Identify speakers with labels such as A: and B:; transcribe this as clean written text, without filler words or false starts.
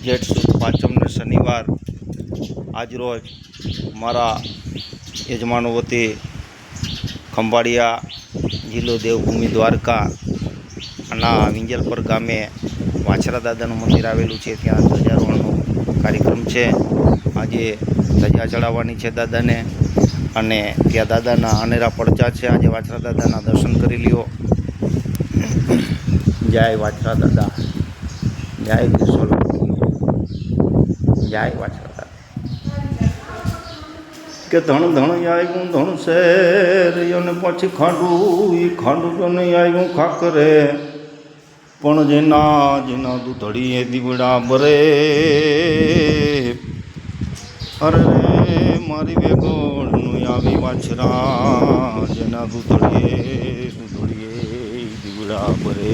A: જેઠ સુદ પાંચમને શનિવાર આજરોજ મારા યજમાનો વતી ખંભાળિયા જિલ્લો દેવભૂમિ દ્વારકા ના વિંજલપર ગામે વાછરા દાદાનું મંદિર આવેલું છે. ત્યાં ધ્વજારોહણનો કાર્યક્રમ છે. આજે ધજા ચડાવવાની છે દાદાને, અને ત્યાં દાદાના અનેરા પડચા છે. આજે વાછરા દાદાના દર્શન કરી લ્યો. જય વાછરા દાદા, જય કિશોર, જય વાછરા દાદા. કે ધણ ધણ આવ્યું ધણ શેર અને પછી ખાંડું, એ ખાંડું તો નહીં આવ્યું ખાકરે, પણ જેના જેના દૂધડીએ દીવડા બરે. અરે મારી વેગોળનું આવી વાછરા, જેના દૂધડીએ દીવડા બરે.